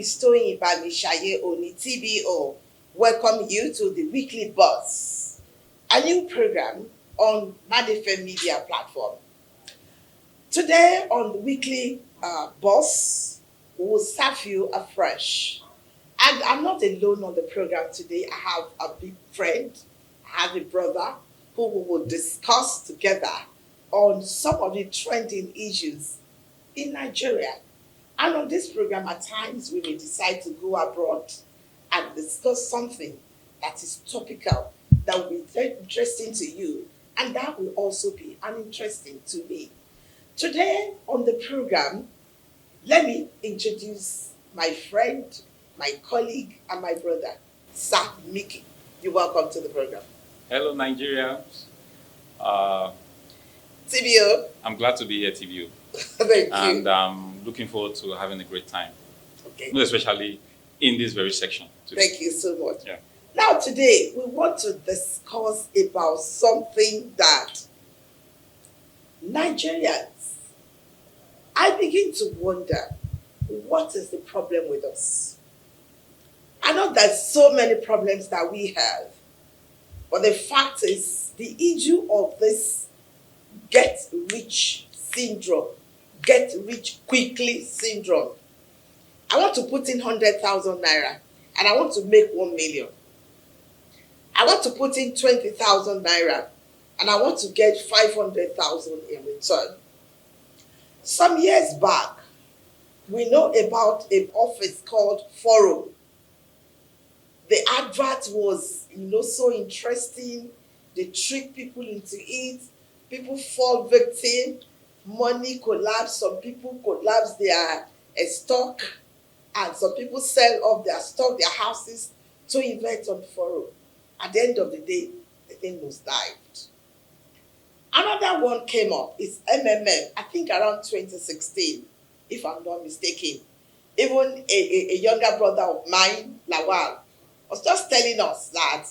is Toyin Bamishaye Oni TBO. Welcome you to the Weekly Buzz, a new program on Madifem Media platform. Today on the Weekly Buzz, we will serve you afresh. And I'm not alone on the program today. I have a big friend, I have a brother who we will discuss together on some of the trending issues in Nigeria. And on this program, at times, we may decide to go abroad and discuss something that is topical, that will be very interesting to you, and that will also be uninteresting to me. Today on the program, let me introduce my friend, my colleague, and my brother, Sir Mickey. You're welcome to the program. Hello, Nigerians. TBO. I'm glad to be here, TBO. Thank you. And I'm looking forward to having a great time, Okay. especially in this very section today. Thank you so much. Yeah. Now today, we want to discuss about something that Nigerians, I begin to wonder, what is the problem with us? I know there's so many problems that we have, but the fact is the issue of this get rich syndrome, get rich quickly syndrome. I want to put in 100,000 naira and I want to make 1 million. I want to put in 20,000 naira and I want to get 500,000 in return. Some years back, we know about an office called Forum. The advert was, so interesting. They trick people into it. People fall victim. Money collapse. Some people collapse their stock. And some people sell off their stock, their houses, to invest on Forum. At the end of the day, the thing was dived. Another one came up. It's MMM. I think around 2016, if I'm not mistaken. Even a younger brother of mine, Lawal, was just telling us that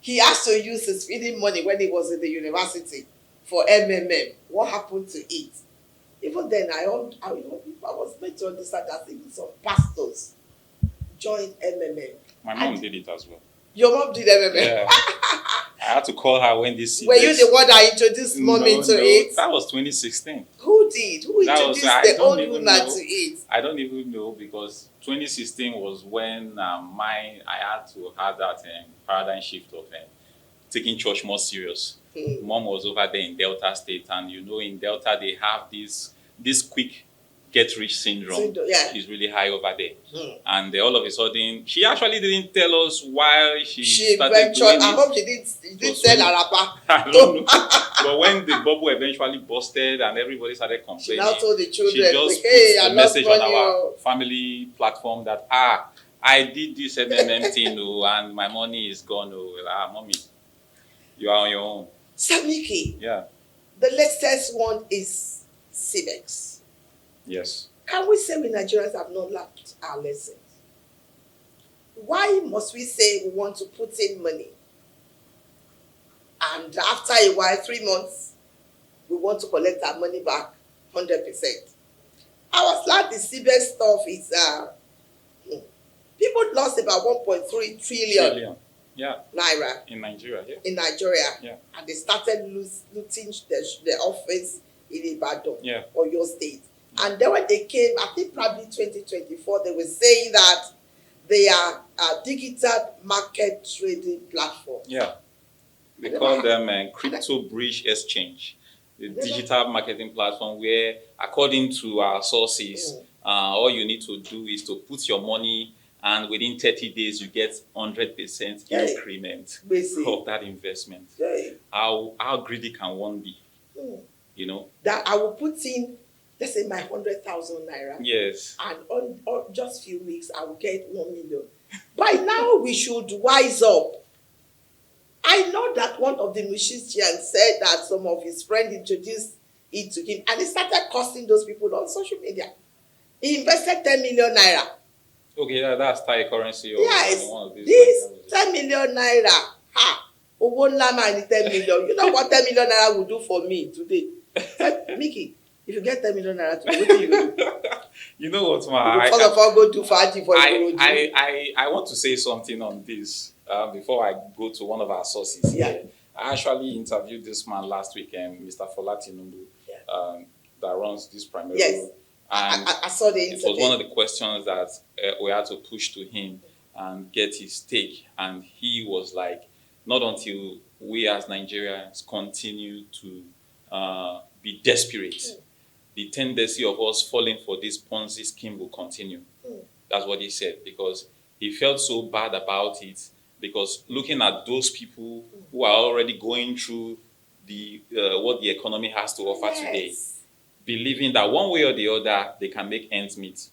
he has to use his feeding money when he was in the university for MMM. What happened to it? Even then, I was made to understand that even some pastors joined MMM. My mom did it as well. Your mom did MMM? Yeah. I had to call her when this CBex. Were you the one that introduced mom into it? That was 2016. Who did? Who introduced the old woman to it? I don't even know, because 2016 was when I had to have that paradigm shift of taking church more serious. Mom was over there in Delta State, and in Delta they have this quick get rich syndrome. Yeah. Is really high over there. And all of a sudden, she actually didn't tell us why she started doing it. I hope she didn't sell Arapa. I don't know. But when the bubble eventually busted and everybody started complaining, she now told the children, she just put a message on our family platform that I did this MMM thing, and my money is gone. Mommy, you are on your own. Samiki. Yeah. The latest one is CBex. Yes. Can we say we Nigerians have not learned our lessons? Why must we say we want to put in money, and after a while, 3 months, we want to collect our money back 100%? I was glad the CBex stuff is, people lost about 1.3 trillion. Yeah. Naira. In Nigeria, yeah. In Nigeria. Yeah. And they started looting the office in Ibadan, yeah, or your state. And then when they came, I think probably 2024, they were saying that they are a digital market trading platform. Yeah. They call them Crypto Bridge Exchange, the digital marketing platform where, according to our sources, all you need to do is to put your money, and within 30 days, you get 100% increment of that investment. How greedy can one be? That I will put in, let's say, my 100,000 naira. Yes. And on just few weeks, I will get 1 million. By now, we should wise up. I know that one of the musicians said that some of his friends introduced it to him, and he started costing those people on social media. He invested 10 million naira. Okay, that's Thai currency. Yes, this 10 million naira. Owo nla ma ni 10 million. You know what 10 million naira will do for me today? Mickey, if you get 10 million naira today, what do you do? You know what, First of all, go to Faji for I want to say something on this before I go to one of our sources here. I actually interviewed this man last weekend, Mr. Folatinundu, that runs this primary. Yes. And I saw the it was one of the questions that we had to push to him and get his take. And he was like, not until we as Nigerians continue to be desperate, the tendency of us falling for this Ponzi scheme will continue. That's what he said, because he felt so bad about it, because looking at those people who are already going through the what the economy has to offer today, believing that one way or the other they can make ends meet.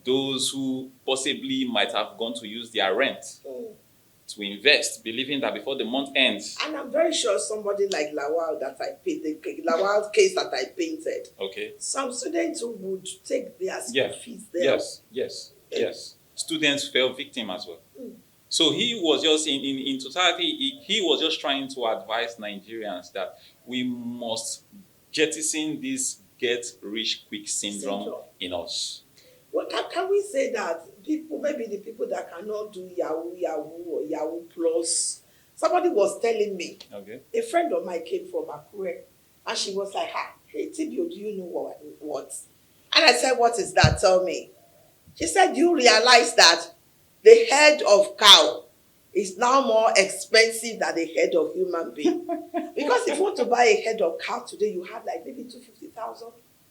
Those who possibly might have gone to use their rent to invest, believing that before the month ends. And I'm very sure somebody like Lawal that I painted, the Lawal case that I painted. Okay. Some students who would take their school fees there. Yes. Students fell victim as well. So he was just in totality, he was just trying to advise Nigerians that we must jettison this get rich quick syndrome in us. Well, can we say that people, maybe the people that cannot do Yahoo or Yahoo Plus, somebody was telling me, a friend of mine came from Akure, and she was like, hey, Tibio, do you know what? And I said, what is that? Tell me. She said, do you realize that the head of cow is now more expensive than the head of human being? Because if you want to buy a head of cow today, you have like maybe 250,000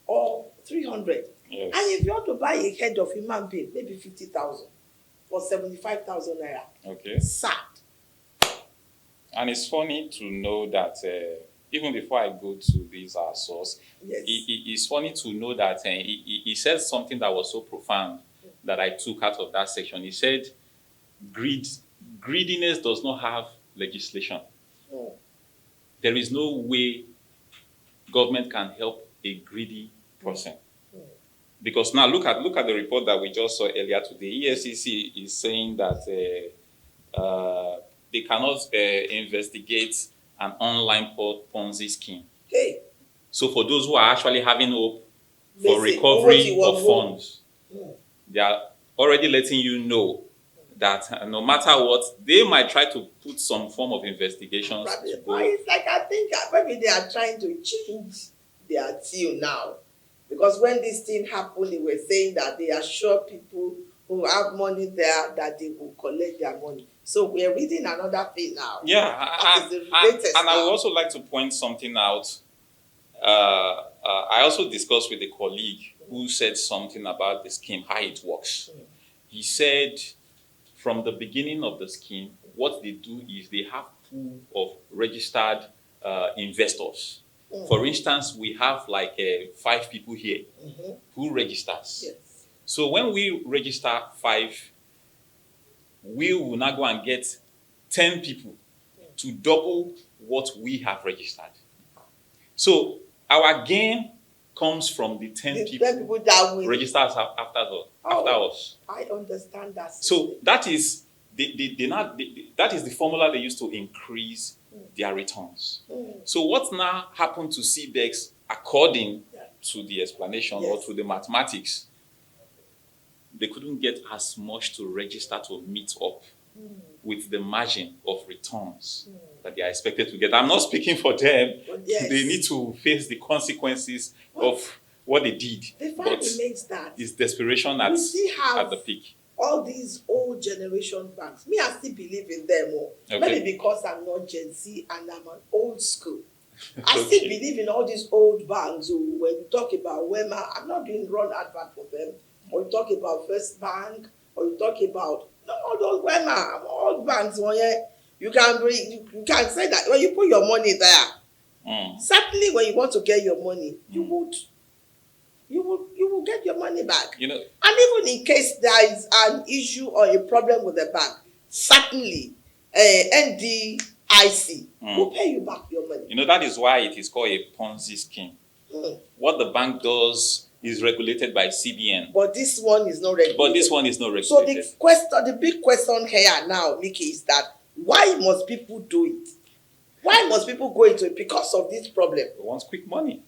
or 300. Yes. And if you want to buy a head of human being, maybe 50,000 or 75,000 naira. Okay. Sad. And it's funny to know that even before I go to this source, it's funny to know that he said something that was so profound that I took out of that section. He said, greediness does not have legislation. There is no way government can help a greedy person. Because now look at the report that we just saw earlier today. EFCC is saying that they cannot investigate an online Ponzi scheme. So for those who are actually having hope for recovery of funds, they are already letting you know that no matter what, they might try to put some form of investigations. It's like, I think maybe they are trying to change their tune now. Because when this thing happened, they were saying that they are sure people who have money there that they will collect their money. So we're reading another thing now. Yeah, and I would also like to point something out. I also discussed with a colleague who said something about the scheme, how it works. He said from the beginning of the scheme, what they do is they have pool of registered investors. For instance, we have like 5 people here who registers. So when we register 5, we will now go and get 10 people to double what we have registered. So our gain comes from the 10 people that will register after us. I understand that. So that is that is the formula they use to increase their returns. So what now happened to CBex, according to the explanation or to the mathematics, they couldn't get as much to register to meet up with the margin of returns that they are expected to get. I'm not speaking for them. They need to face the consequences of what they did. The fact remains that it's desperation at the peak. All these old generation banks, me, I still believe in them. Maybe because I'm not Gen Z and I'm an old school. I still believe in all these old banks. When you talk about Wema, I'm not doing run advert for them. Or you talk about First Bank, or you talk about all those Wema, old banks. You can say that when you put your money there, certainly when you want to get your money, you will get your money back. And even in case there is an issue or a problem with the bank, certainly NDIC will pay you back your money. That is why it is called a Ponzi scheme. What the bank does is regulated by CBN. But this one is not regulated. So the big question here now, Mickey, is that why must people do it? Why must people go into it? Because of this problem. They want quick money.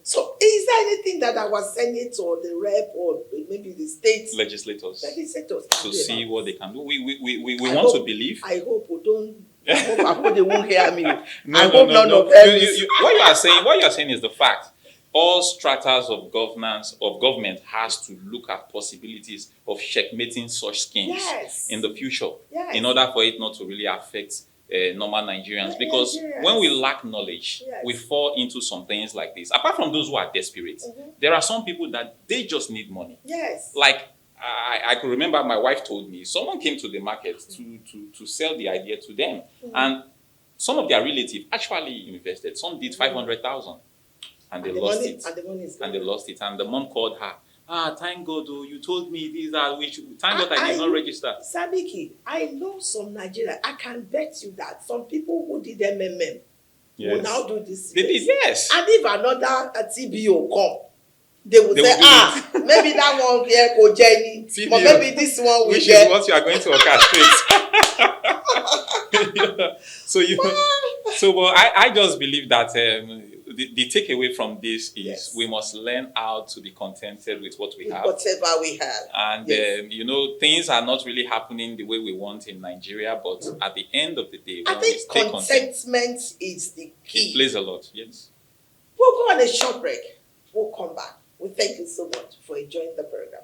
So is there anything that our Senate or the rep or maybe the state legislators legislators to see what they can do? We I want hope- to believe. I hope we don't. I hope they won't hear me. No, I no, hope no, none no. of them. What you are saying is the fact. All stratas of government has to look at possibilities of checkmating such schemes Yes. in the future Yes. in order for it not to really affect normal Nigerians. Yeah, Because Nigerians. when we lack knowledge, Yes. we fall into some things like this. Apart from those who are desperate, there are some people that they just need money. Yes. Like I could remember my wife told me someone came to the market to sell the idea to them, and some of their relatives actually invested. Some did 500,000, and they lost it. And the money is And they lost it. And the mom called her. Thank God, oh, you told me these are which. Thank God I did not register. Sabiki, I know some Nigerians. I can bet you that some people who did MMM will now do this. They did, yes. And if another TBO come, they will say, will do maybe that one here go Jenny, but maybe this one will which get. is what you are going to orchestrate. But I just believe that the takeaway from this is we must learn how to be contented with what we have. Whatever we have. And, things are not really happening the way we want in Nigeria, but at the end of the day, I think contentment is the key. It plays a lot, yes. We'll go on a short break. We'll come back. We thank you so much for enjoying the program.